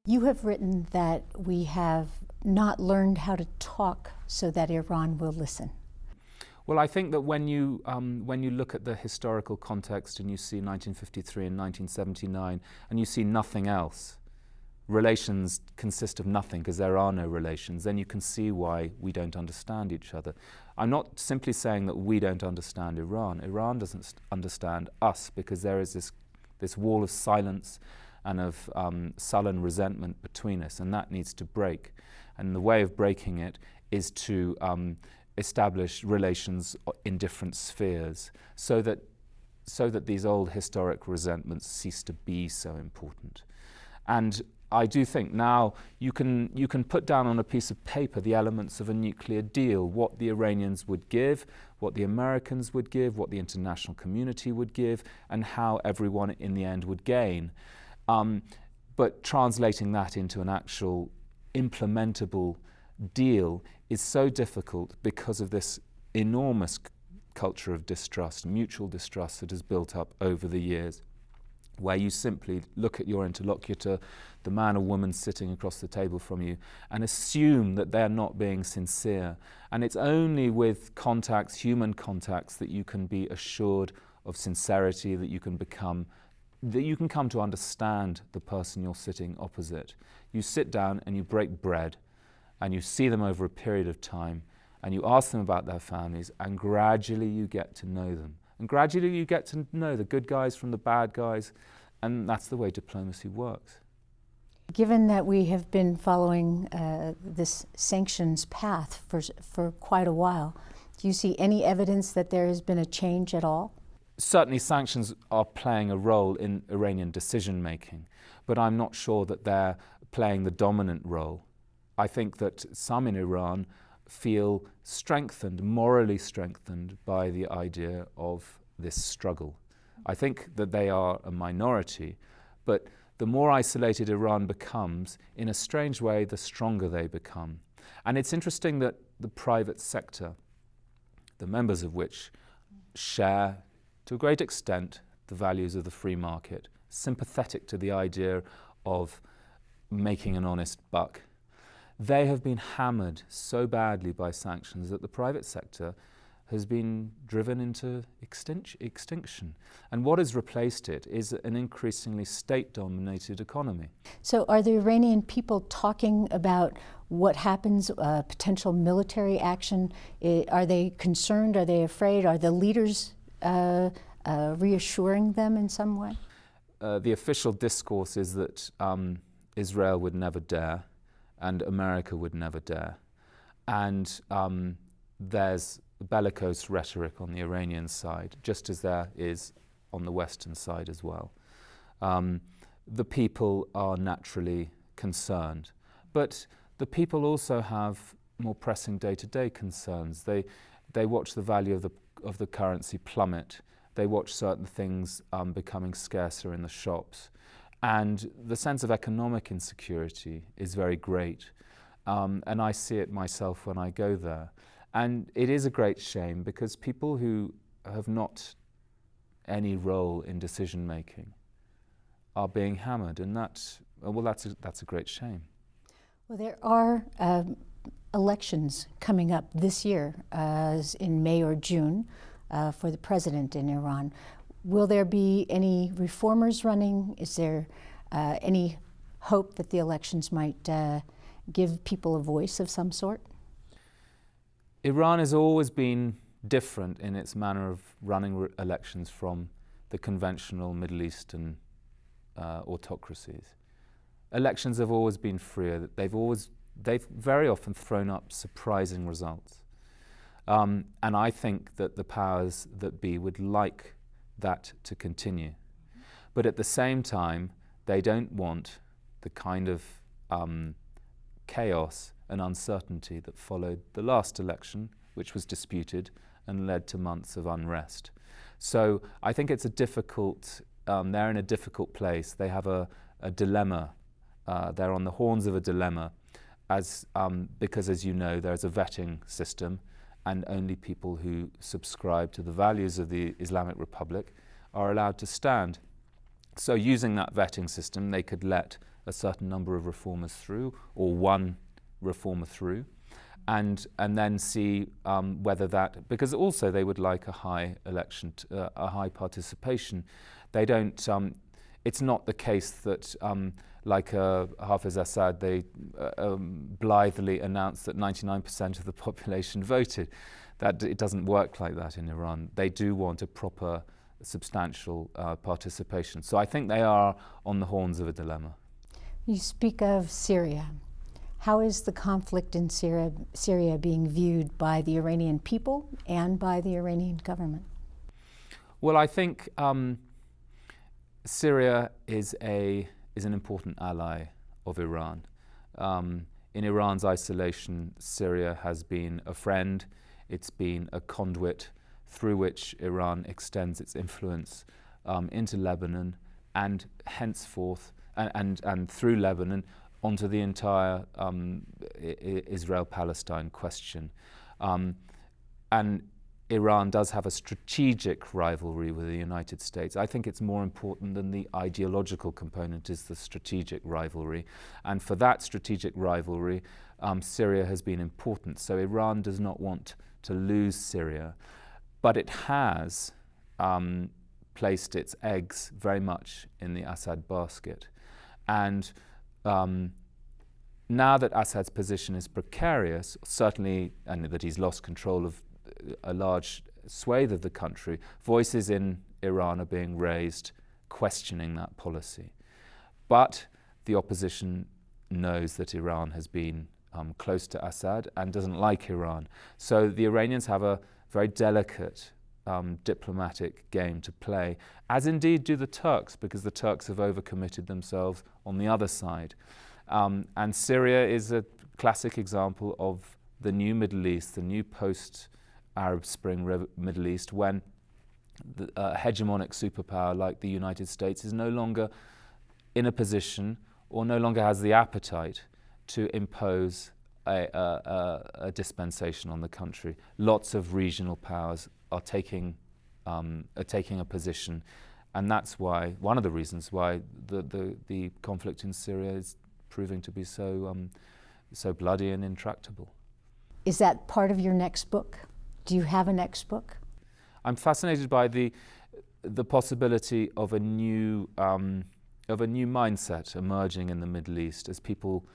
You have written that we have not learned how to talk so that Iran will listen. Well, I think that when you look at the historical context and you see 1953 and 1979 and you see nothing else, relations consist of nothing because there are no relations, then you can see why we don't understand each other. I'm not simply saying that we don't understand Iran. Iran doesn't understand us because there is this wall of silence and of sullen resentment between us, and that needs to break. And the way of breaking it is to establish relations in different spheres so that these old historic resentments cease to be so important. And I do think now you can put down on a piece of paper the elements of a nuclear deal, what the Iranians would give, what the Americans would give, what the international community would give, and how everyone in the end would gain. But translating that into an actual implementable deal is so difficult because of this enormous culture of distrust, mutual distrust that has built up over the years, where you simply look at your interlocutor, the man or woman sitting across the table from you, and assume that they're not being sincere. And it's only with contacts, human contacts, that you can be assured of sincerity, that you can come to understand the person you're sitting opposite. You sit down and you break bread, and you see them over a period of time, and you ask them about their families, and gradually you get to know them. And gradually you get to know the good guys from the bad guys, and that's the way diplomacy works. Given that we have been following this sanctions path for quite a while, do you see any evidence that there has been a change at all? Certainly sanctions are playing a role in Iranian decision-making, but I'm not sure that they're playing the dominant role. I think that some in Iran feel strengthened, morally strengthened, by the idea of this struggle. I think that they are a minority, but the more isolated Iran becomes, in a strange way, the stronger they become. And it's interesting that the private sector, the members of which share, to a great extent, the values of the free market, sympathetic to the idea of making an honest buck, they have been hammered so badly by sanctions that the private sector has been driven into extinction. And what has replaced it is an increasingly state-dominated economy. So are the Iranian people talking about what happens, potential military action? Are they concerned? Are they afraid? Are the leaders reassuring them in some way? The official discourse is that Israel would never dare, and America would never dare. And there's bellicose rhetoric on the Iranian side, just as there is on the Western side as well. The people are naturally concerned, but the people also have more pressing day-to-day concerns. They watch the value of the currency plummet. They watch certain things becoming scarcer in the shops. And the sense of economic insecurity is very great. And I see it myself when I go there. And it is a great shame because people who have not any role in decision-making are being hammered, and that's a great shame. Well, there are elections coming up this year, in May or June, for the president in Iran. Will there be any reformers running? Is there any hope that the elections might give people a voice of some sort? Iran has always been different in its manner of running elections from the conventional Middle Eastern autocracies. Elections have always been freer. They've very often thrown up surprising results. And I think that the powers that be would like that to continue. But at the same time, they don't want the kind of chaos and uncertainty that followed the last election, which was disputed and led to months of unrest. So I think it's a difficult, they're in a difficult place. They have a dilemma. They're on the horns of a dilemma. because, as you know, there's a vetting system, and only people who subscribe to the values of the Islamic Republic are allowed to stand. So using that vetting system, they could let a certain number of reformers through, or one reformer through, and then see whether that, because also they would like a high election, a high participation. They don't, it's not the case that like Hafiz Assad, they blithely announced that 99% of the population voted. That it doesn't work like that in Iran. They do want a proper, substantial participation. So I think they are on the horns of a dilemma. You speak of Syria. How is the conflict in Syria being viewed by the Iranian people and by the Iranian government? Well, I think Syria is an important ally of Iran. In Iran's isolation, Syria has been a friend. It's been a conduit through which Iran extends its influence into Lebanon, and henceforth, and through Lebanon, onto the entire Israel-Palestine question. And Iran does have a strategic rivalry with the United States. I think it's more important than the ideological component is the strategic rivalry. And for that strategic rivalry, Syria has been important. So Iran does not want to lose Syria, but it has placed its eggs very much in the Assad basket. And now that Assad's position is precarious, certainly, and that he's lost control of a large swathe of the country, voices in Iran are being raised questioning that policy. But the opposition knows that Iran has been close to Assad and doesn't like Iran. So the Iranians have a very delicate diplomatic game to play, as indeed do the Turks, because the Turks have overcommitted themselves on the other side. And Syria is a classic example of the new Middle East, the new post-Arab Spring Middle East, when a hegemonic superpower like the United States is no longer in a position or no longer has the appetite to impose a dispensation on the country. Lots of regional powers are taking a position, and that's why, one of the reasons why the conflict in Syria is proving to be so bloody and intractable. Is that part of your next book? Do you have a next book? I'm fascinated by the possibility of a new mindset emerging in the Middle East as people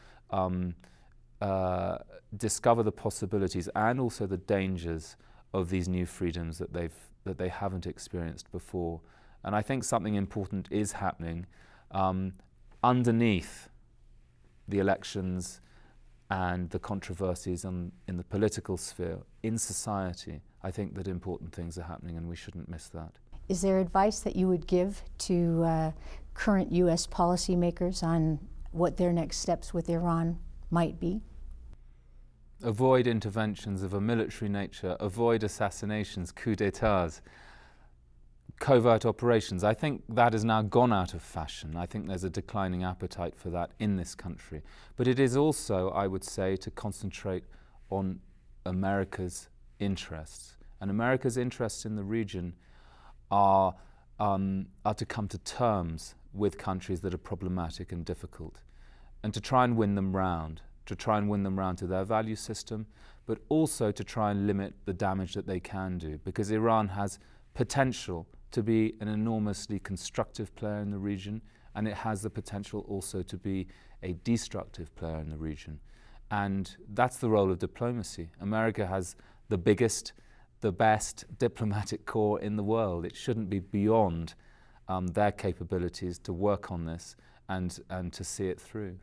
discover the possibilities and also the dangers of these new freedoms that they haven't experienced before. And I think something important is happening underneath the elections and the controversies in the political sphere, in society. I think that important things are happening, and we shouldn't miss that. Is there advice that you would give to current U.S. policymakers on what their next steps with Iran might be? Avoid interventions of a military nature, avoid assassinations, coups d'etats, covert operations. I think that has now gone out of fashion. I think there's a declining appetite for that in this country. But it is also, I would say, to concentrate on America's interests. And America's interests in the region are to come to terms with countries that are problematic and difficult, and to try and win them round, to their value system, but also to try and limit the damage that they can do, because Iran has potential to be an enormously constructive player in the region, and it has the potential also to be a destructive player in the region. And that's the role of diplomacy. America has the biggest, the best diplomatic corps in the world. It shouldn't be beyond their capabilities to work on this and to see it through.